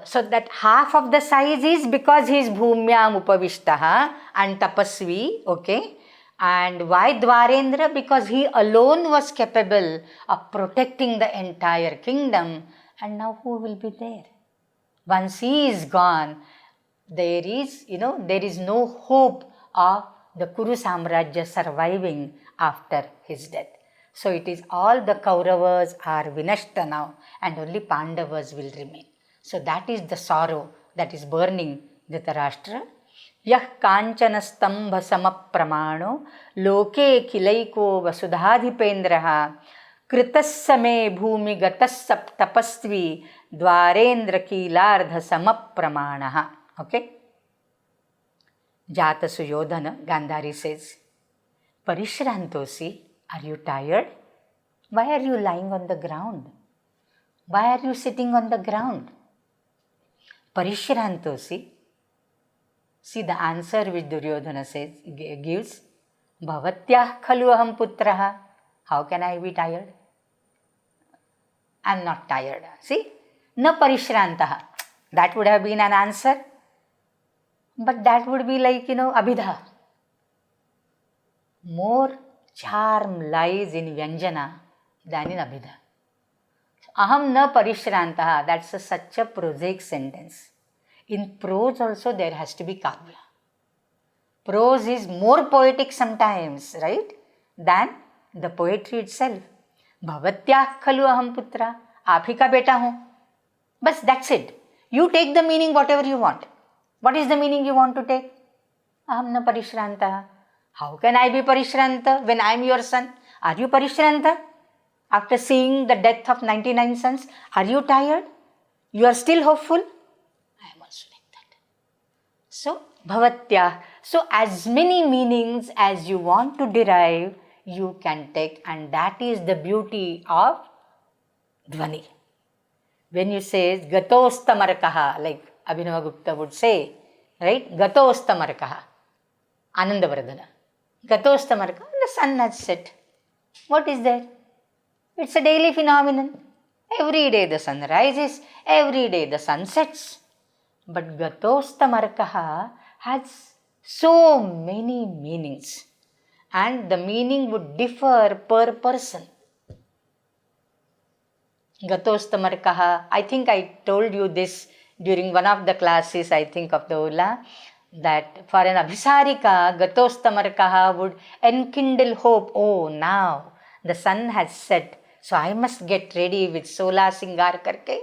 so that half of the size is because he is bhumyam upavishtaha and tapasvi, okay? And why Dwarendra? Because he alone was capable of protecting the entire kingdom. And now who will be there? Once he is gone, there is no hope of the Kuru Samrajya surviving after his death. So it is all the Kauravas are vinashta now, and only Pandavas will remain. So that is the sorrow that is burning Dhritarashtra. Yah kanchana stambha samapramano loke kilaiko vasudhadhipendraha kritasame bhumi gatas tapasvi dwarendra kilardha samapramanaha. Okay? Jāta suyodhana, Gāndhārī says, Parishrantosi, are you tired? Why are you lying on the ground? Why are you sitting on the ground? Parishrantosi. See the answer which Duryodhana gives. Bhavatyah khalu aham putraha. How can I be tired? I am not tired. See? Na parishrantaha. That would have been an answer. But that would be like, abhidha. More charm lies in Vyanjana than in abhidha. Aham na parishrantaha. That's such a prosaic sentence. In prose also there has to be kavya. Prose is more poetic sometimes, right, than the poetry itself. Bhavatyah khalu aham putra. Aap hi ka beta hu. Bas, that's it. You take the meaning whatever you want. What is the meaning you want to take? Aham na parishranta. How can I be parishranta when I am your son? Are you parishranta? After seeing the death of 99 sons, are you tired? You are still hopeful? I am also like that. So, bhavatyah. So, as many meanings as you want to derive, you can take, and that is the beauty of Dhvani. When you say gatostamarkaha, like Abhinavagupta would say, right? Gatostamarkaha, Anandavardhana. Gatostamarkaha, the sun has set. What is there? It's a daily phenomenon. Every day the sun rises, every day the sun sets. But Gatostamarkaha has so many meanings, and the meaning would differ per person. Gatostamarkaha, I think I told you this during one of the classes, I think of the Ola, that for an Abhisarika, Gatostamarkaha would enkindle hope. Oh, now the sun has set, so I must get ready with sola singar karke,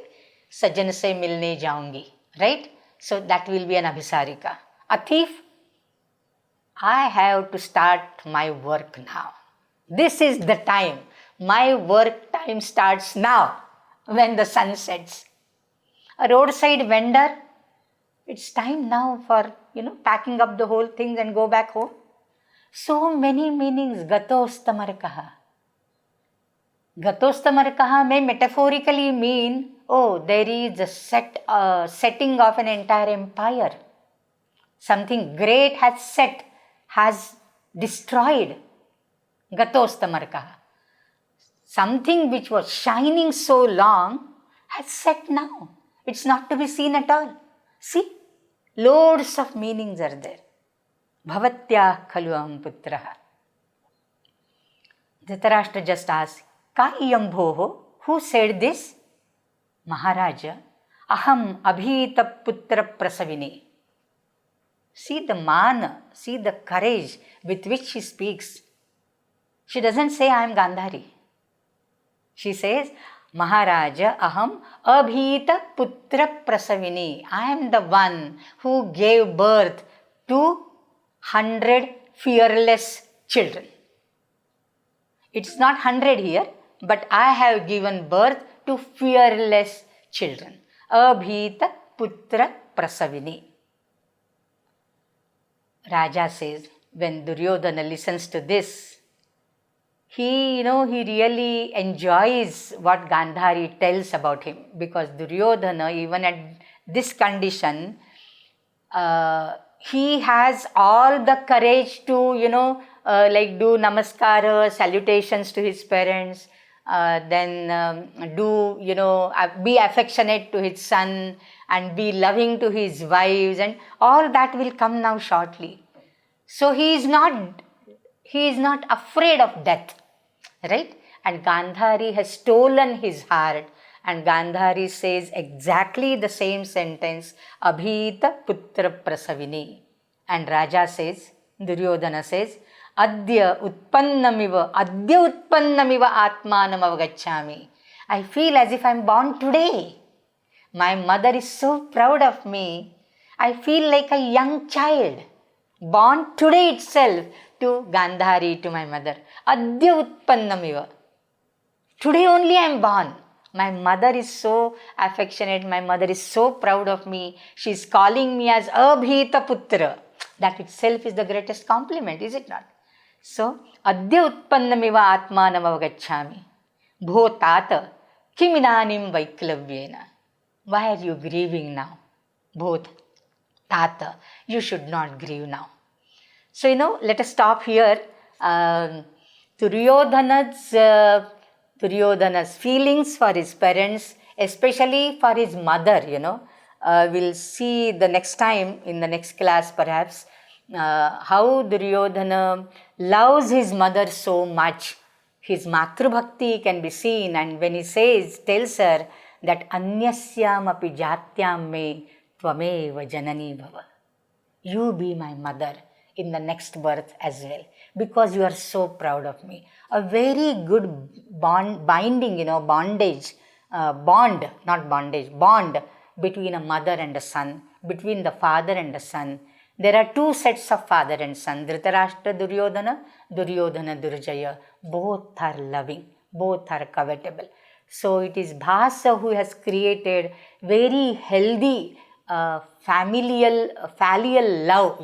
sajan se milne jaungi. Right? So that will be an Abhisarika. A thief, I have to start my work now. This is the time. My work time starts now when the sun sets. A roadside vendor, it's time now for, packing up the whole things and go back home. So many meanings. Gatostamarkaha. Gatostamarkaha may metaphorically mean, there is a setting of an entire empire. Something great has set, has destroyed. Gatostamarkaha. Something which was shining so long has set now. It's not to be seen at all. See, loads of meanings are there. Bhavatyah khalu aham putraha. Dhritarashtra just asked, Ka iyam bhoho? Who said this? Mahāraja, aham abhita putra prasavini. See the mana, see the courage with which she speaks. She doesn't say, I am Gāndhārī. She says, Mahāraja, aham abhita putra prasavini. I am the one who gave birth to 100 fearless children. It's not 100 here, but I have given birth to fearless children. Abhita putra prasavini. Raja says, when Duryodhana listens to this, he really enjoys what Gāndhārī tells about him, because Duryodhana, even at this condition, he has all the courage to, do namaskara, salutations to his parents, be affectionate to his son and be loving to his wives, and all that will come now shortly. So he is not afraid of death, right? And Gāndhārī has stolen his heart, and Gāndhārī says exactly the same sentence, abhita putra prasavini. And Raja says, Duryodhana says, adya utpannamiva atmanam avagacchami. I feel as if I am born today. My mother is so proud of me. I feel like a young child, born today itself to Gāndhārī, to my mother. Adya utpannamiva. Today only I am born. My mother is so affectionate. My mother is so proud of me. She is calling me as abhita putra. That itself is the greatest compliment, is it not? So, adya utpannamiva atmanam avagacchami. Bho tata kim idanim vaiklavyena. Why are you grieving now? Bho tata, you should not grieve now. So, let us stop here. Duryodhana's feelings for his parents, especially for his mother, we'll see the next time, in the next class perhaps, how Duryodhana loves his mother so much. His matrabhakti can be seen, and when he tells her that anyasyamapi jatyam me tvameva janani bhava. You be my mother in the next birth as well, because you are so proud of me. A very good bond between a mother and a son, between the father and the son. There are two sets of father and son, dhṛtarāṣṭra Duryodhana, Duryodhana Durjaya. Both are loving, both are covetable. So it is Bhasa who has created very healthy filial love,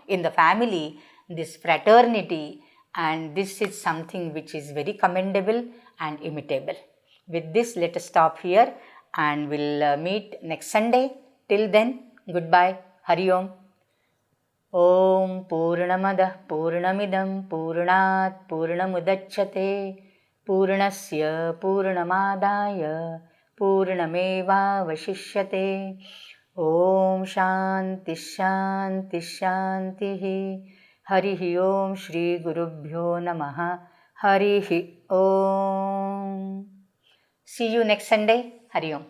in the family, this fraternity, and this is something which is very commendable and imitable. With this, let us stop here and we'll meet next Sunday. Till then, goodbye. Hari Om. Om Purnamadah Purnamidam Purnat Purnamudachyate Purnasya Purnamadaya Purnameva Vashishyate. Om Shanti Shanti Shanti. Harihi Om Shri Gurubhyo Namaha. Harihi Om. See you next Sunday. Hari Om.